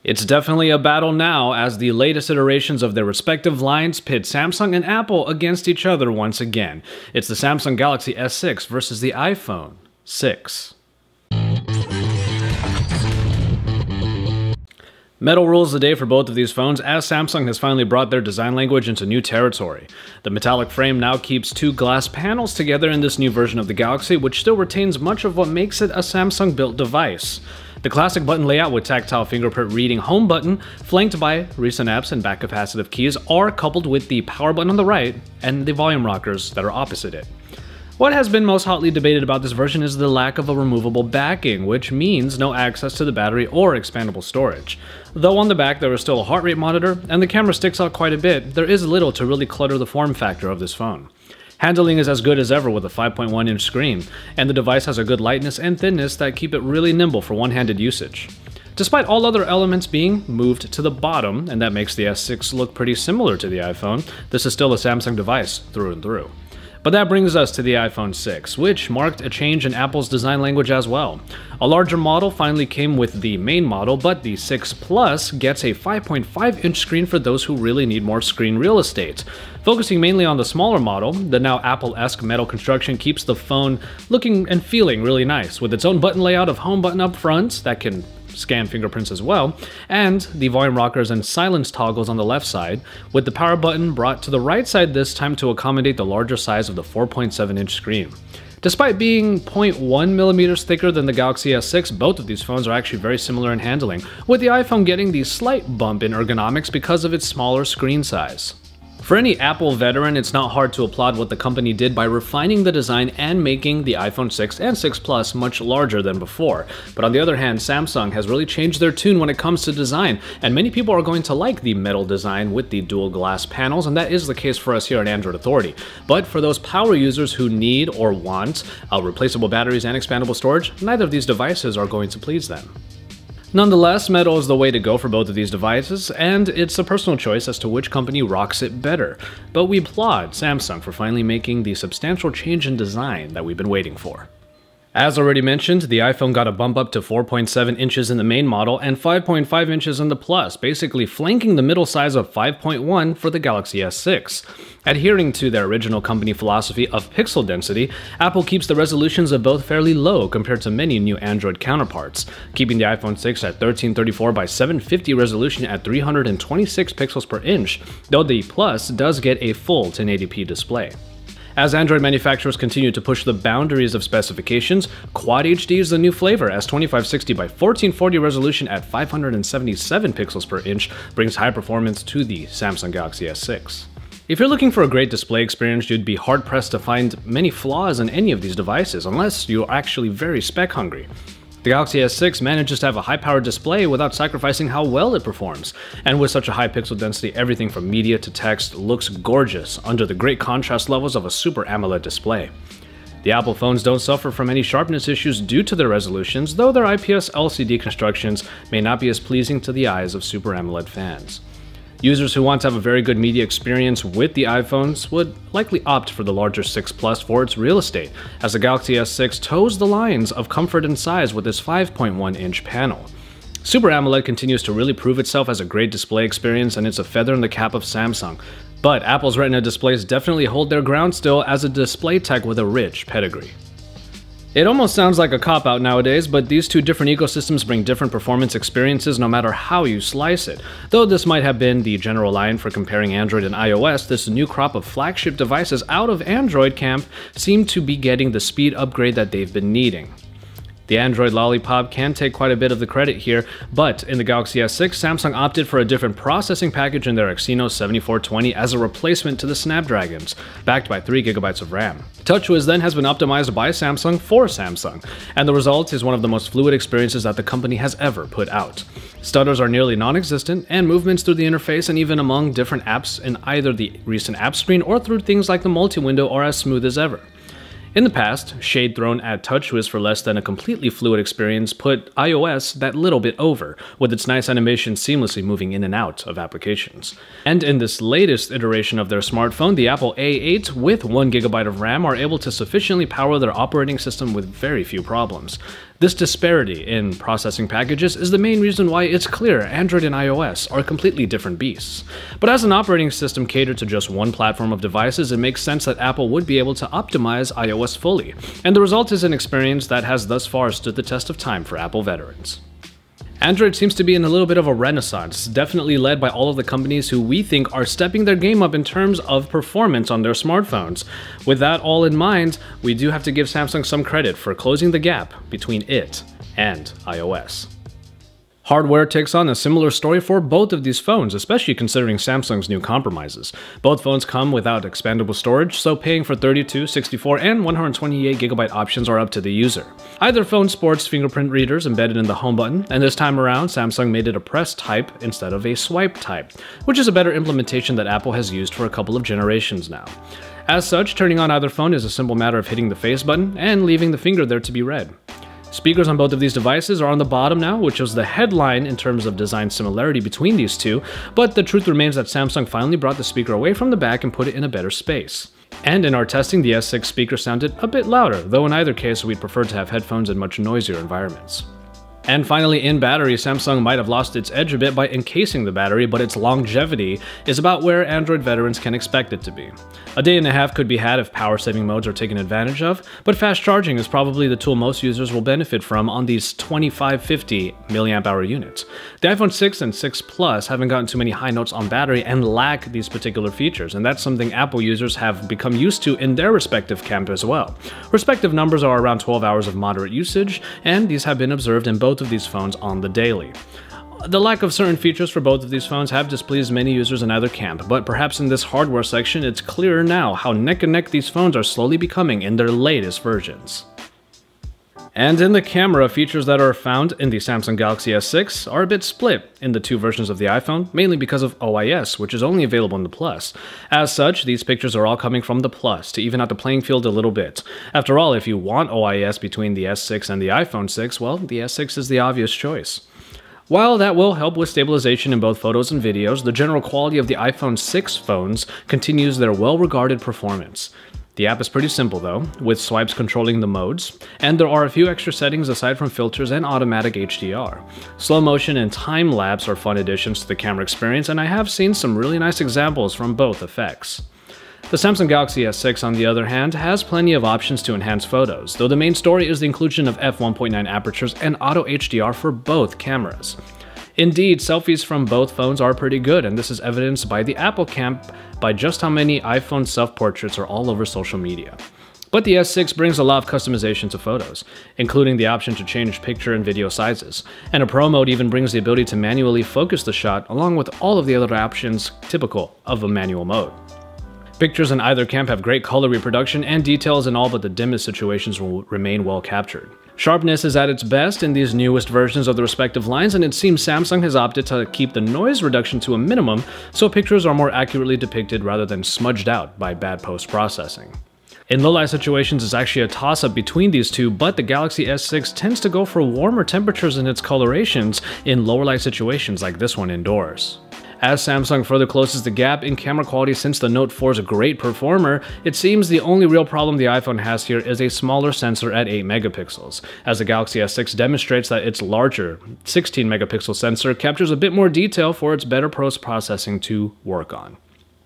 It's definitely a battle now, as the latest iterations of their respective lines pit Samsung and Apple against each other once again. It's the Samsung Galaxy S6 versus the iPhone 6. Metal rules the day for both of these phones, as Samsung has finally brought their design language into new territory. The metallic frame now keeps two glass panels together in this new version of the Galaxy, which still retains much of what makes it a Samsung-built device. The classic button layout with tactile fingerprint reading home button, flanked by recent apps and back capacitive keys, are coupled with the power button on the right and the volume rockers that are opposite it. What has been most hotly debated about this version is the lack of a removable backing, which means no access to the battery or expandable storage. Though on the back there is still a heart rate monitor, and the camera sticks out quite a bit, there is little to really clutter the form factor of this phone. Handling is as good as ever with a 5.1-inch screen, and the device has a good lightness and thinness that keep it really nimble for one-handed usage. Despite all other elements being moved to the bottom, and that makes the S6 look pretty similar to the iPhone, this is still a Samsung device through and through. But that brings us to the iPhone 6, which marked a change in Apple's design language as well. A larger model finally came with the main model, but the 6 Plus gets a 5.5-inch screen for those who really need more screen real estate. Focusing mainly on the smaller model, the now Apple-esque metal construction keeps the phone looking and feeling really nice, with its own button layout of home button up front that can scan fingerprints as well, and the volume rockers and silence toggles on the left side, with the power button brought to the right side this time to accommodate the larger size of the 4.7-inch screen. Despite being 0.1 millimeters thicker than the Galaxy S6, both of these phones are actually very similar in handling, with the iPhone getting the slight bump in ergonomics because of its smaller screen size. For any Apple veteran, it's not hard to applaud what the company did by refining the design and making the iPhone 6 and 6 Plus much larger than before. But on the other hand, Samsung has really changed their tune when it comes to design, and many people are going to like the metal design with the dual glass panels, and that is the case for us here at Android Authority. But for those power users who need or want replaceable batteries and expandable storage, neither of these devices are going to please them. Nonetheless, metal is the way to go for both of these devices, and it's a personal choice as to which company rocks it better. But we applaud Samsung for finally making the substantial change in design that we've been waiting for. As already mentioned, the iPhone got a bump up to 4.7 inches in the main model and 5.5 inches in the Plus, basically flanking the middle size of 5.1 for the Galaxy S6. Adhering to their original company philosophy of pixel density, Apple keeps the resolutions of both fairly low compared to many new Android counterparts, keeping the iPhone 6 at 1334 by 750 resolution at 326 pixels per inch, though the Plus does get a full 1080p display. As Android manufacturers continue to push the boundaries of specifications, Quad HD is the new flavor, as 2560 by 1440 resolution at 577 pixels per inch brings high performance to the Samsung Galaxy S6. If you're looking for a great display experience, you'd be hard-pressed to find many flaws in any of these devices, unless you're actually very spec-hungry. The Galaxy S6 manages to have a high-powered display without sacrificing how well it performs, and with such a high pixel density, everything from media to text looks gorgeous under the great contrast levels of a Super AMOLED display. The Apple phones don't suffer from any sharpness issues due to their resolutions, though their IPS LCD constructions may not be as pleasing to the eyes of Super AMOLED fans. Users who want to have a very good media experience with the iPhones would likely opt for the larger 6 Plus for its real estate, as the Galaxy S6 toes the lines of comfort and size with its 5.1-inch panel. Super AMOLED continues to really prove itself as a great display experience, and it's a feather in the cap of Samsung. But Apple's Retina displays definitely hold their ground still as a display tech with a rich pedigree. It almost sounds like a cop-out nowadays, but these two different ecosystems bring different performance experiences no matter how you slice it. Though this might have been the general line for comparing Android and iOS, this new crop of flagship devices out of Android camp seem to be getting the speed upgrade that they've been needing. The Android lollipop can take quite a bit of the credit here, but in the Galaxy S6, Samsung opted for a different processing package in their Exynos 7420 as a replacement to the Snapdragons, backed by 3GB of RAM. TouchWiz then has been optimized by Samsung for Samsung, and the result is one of the most fluid experiences that the company has ever put out. Stutters are nearly non-existent, and movements through the interface and even among different apps in either the recent app screen or through things like the multi-window are as smooth as ever. In the past, shade thrown at TouchWiz for less than a completely fluid experience put iOS that little bit over, with its nice animation seamlessly moving in and out of applications. And in this latest iteration of their smartphone, the Apple A8 with 1GB of RAM are able to sufficiently power their operating system with very few problems. This disparity in processing packages is the main reason why it's clear Android and iOS are completely different beasts. But as an operating system catered to just one platform of devices, it makes sense that Apple would be able to optimize iOS fully, and the result is an experience that has thus far stood the test of time for Apple veterans. Android seems to be in a little bit of a renaissance, definitely led by all of the companies who we think are stepping their game up in terms of performance on their smartphones. With that all in mind, we do have to give Samsung some credit for closing the gap between it and iOS. Hardware takes on a similar story for both of these phones, especially considering Samsung's new compromises. Both phones come without expandable storage, so paying for 32, 64, and 128GB options are up to the user. Either phone sports fingerprint readers embedded in the home button, and this time around, Samsung made it a press type instead of a swipe type, which is a better implementation that Apple has used for a couple of generations now. As such, turning on either phone is a simple matter of hitting the face button and leaving the finger there to be read. Speakers on both of these devices are on the bottom now, which was the headline in terms of design similarity between these two, but the truth remains that Samsung finally brought the speaker away from the back and put it in a better space. And in our testing, the S6 speaker sounded a bit louder, though in either case we'd prefer to have headphones in much noisier environments. And finally, in battery, Samsung might have lost its edge a bit by encasing the battery, but its longevity is about where Android veterans can expect it to be. A day and a half could be had if power-saving modes are taken advantage of, but fast charging is probably the tool most users will benefit from on these 2550 mAh units. The iPhone 6 and 6 Plus haven't gotten too many high notes on battery and lack these particular features, and that's something Apple users have become used to in their respective camp as well. Respective numbers are around 12 hours of moderate usage, and these have been observed in both of these phones on the daily. The lack of certain features for both of these phones have displeased many users in either camp, but perhaps in this hardware section it's clearer now how neck and neck these phones are slowly becoming in their latest versions. And in the camera, features that are found in the Samsung Galaxy S6 are a bit split in the two versions of the iPhone, mainly because of OIS, which is only available in the Plus. As such, these pictures are all coming from the Plus to even out the playing field a little bit. After all, if you want OIS between the S6 and the iPhone 6, well, the S6 is the obvious choice. While that will help with stabilization in both photos and videos, the general quality of the iPhone 6 phones continues their well-regarded performance. The app is pretty simple though, with swipes controlling the modes, and there are a few extra settings aside from filters and automatic HDR. Slow motion and time lapse are fun additions to the camera experience, and I have seen some really nice examples from both effects. The Samsung Galaxy S6, on the other hand, has plenty of options to enhance photos, though the main story is the inclusion of f1.9 apertures and auto HDR for both cameras. Indeed, selfies from both phones are pretty good, and this is evidenced by the Apple camp by just how many iPhone self-portraits are all over social media. But the S6 brings a lot of customization to photos, including the option to change picture and video sizes, and a Pro mode even brings the ability to manually focus the shot along with all of the other options typical of a manual mode. Pictures in either camp have great color reproduction, and details in all but the dimmest situations will remain well captured. Sharpness is at its best in these newest versions of the respective lines, and it seems Samsung has opted to keep the noise reduction to a minimum so pictures are more accurately depicted rather than smudged out by bad post-processing. In low-light situations, it's actually a toss-up between these two, but the Galaxy S6 tends to go for warmer temperatures in its colorations in lower light situations like this one indoors. As Samsung further closes the gap in camera quality since the Note 4 is a great performer, it seems the only real problem the iPhone has here is a smaller sensor at 8 megapixels, as the Galaxy S6 demonstrates that its larger 16 megapixel sensor captures a bit more detail for its better post-processing to work on.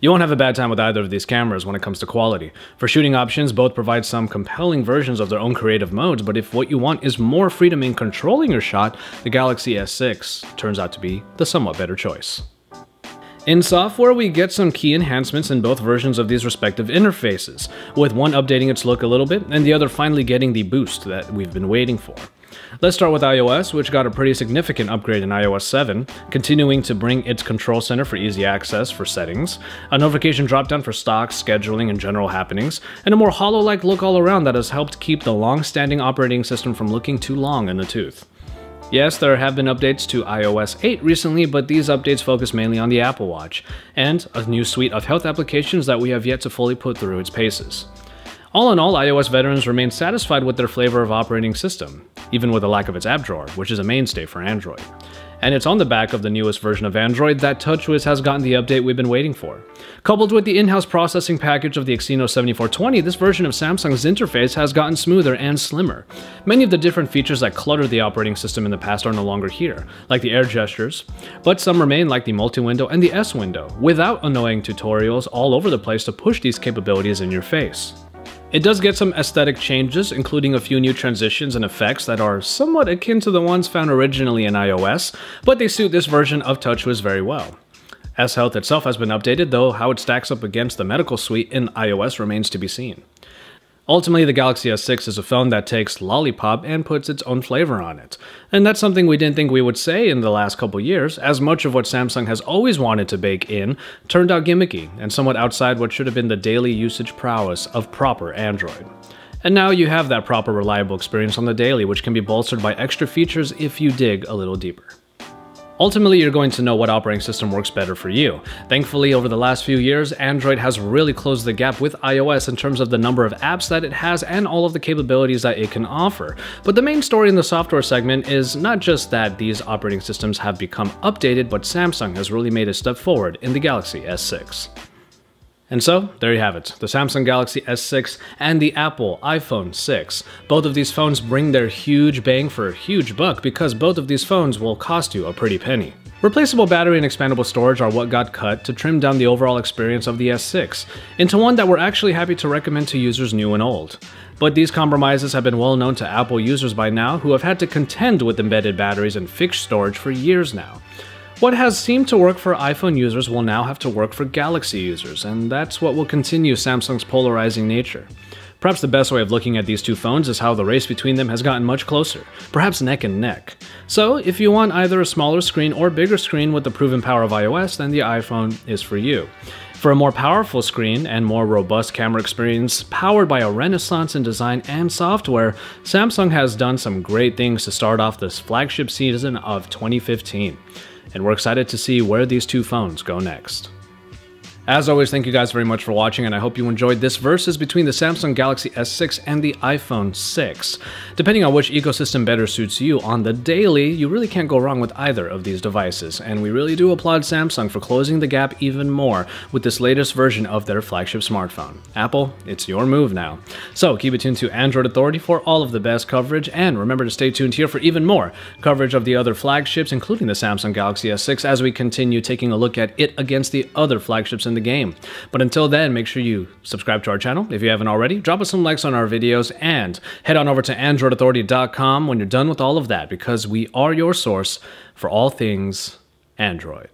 You won't have a bad time with either of these cameras when it comes to quality. For shooting options, both provide some compelling versions of their own creative modes, but if what you want is more freedom in controlling your shot, the Galaxy S6 turns out to be the somewhat better choice. In software, we get some key enhancements in both versions of these respective interfaces, with one updating its look a little bit, and the other finally getting the boost that we've been waiting for. Let's start with iOS, which got a pretty significant upgrade in iOS 7, continuing to bring its control center for easy access for settings, a notification dropdown for stocks, scheduling, and general happenings, and a more hollow-like look all around that has helped keep the long-standing operating system from looking too long in the tooth. Yes, there have been updates to iOS 8 recently, but these updates focus mainly on the Apple Watch, and a new suite of health applications that we have yet to fully put through its paces. All in all, iOS veterans remain satisfied with their flavor of operating system, even with the lack of its app drawer, which is a mainstay for Android. And it's on the back of the newest version of Android that TouchWiz has gotten the update we've been waiting for. Coupled with the in-house processing package of the Exynos 7420, this version of Samsung's interface has gotten smoother and slimmer. Many of the different features that cluttered the operating system in the past are no longer here, like the air gestures, but some remain, like the multi-window and the S window, without annoying tutorials all over the place to push these capabilities in your face. It does get some aesthetic changes, including a few new transitions and effects that are somewhat akin to the ones found originally in iOS, but they suit this version of TouchWiz very well. S-Health itself has been updated, though how it stacks up against the medical suite in iOS remains to be seen. Ultimately, the Galaxy S6 is a phone that takes Lollipop and puts its own flavor on it. And that's something we didn't think we would say in the last couple years, as much of what Samsung has always wanted to bake in turned out gimmicky and somewhat outside what should have been the daily usage prowess of proper Android. And now you have that proper reliable experience on the daily, which can be bolstered by extra features if you dig a little deeper. Ultimately, you're going to know what operating system works better for you. Thankfully, over the last few years, Android has really closed the gap with iOS in terms of the number of apps that it has and all of the capabilities that it can offer. But the main story in the software segment is not just that these operating systems have become updated, but Samsung has really made a step forward in the Galaxy S6. And so, there you have it, the Samsung Galaxy S6 and the Apple iPhone 6. Both of these phones bring their huge bang for a huge buck because both of these phones will cost you a pretty penny. Replaceable battery and expandable storage are what got cut to trim down the overall experience of the S6 into one that we're actually happy to recommend to users new and old. But these compromises have been well known to Apple users by now, who have had to contend with embedded batteries and fixed storage for years now. What has seemed to work for iPhone users will now have to work for Galaxy users, and that's what will continue Samsung's polarizing nature. Perhaps the best way of looking at these two phones is how the race between them has gotten much closer, perhaps neck and neck. So, if you want either a smaller screen or bigger screen with the proven power of iOS, then the iPhone is for you. For a more powerful screen and more robust camera experience powered by a renaissance in design and software, Samsung has done some great things to start off this flagship season of 2015. And we're excited to see where these two phones go next. As always, thank you guys very much for watching, and I hope you enjoyed this versus between the Samsung Galaxy S6 and the iPhone 6. Depending on which ecosystem better suits you on the daily, you really can't go wrong with either of these devices, and we really do applaud Samsung for closing the gap even more with this latest version of their flagship smartphone. Apple, it's your move now. So keep it tuned to Android Authority for all of the best coverage, and remember to stay tuned here for even more coverage of the other flagships, including the Samsung Galaxy S6, as we continue taking a look at it against the other flagships in the game. But until then, make sure you subscribe to our channel if you haven't already, drop us some likes on our videos, and head on over to AndroidAuthority.com when you're done with all of that, because we are your source for all things Android.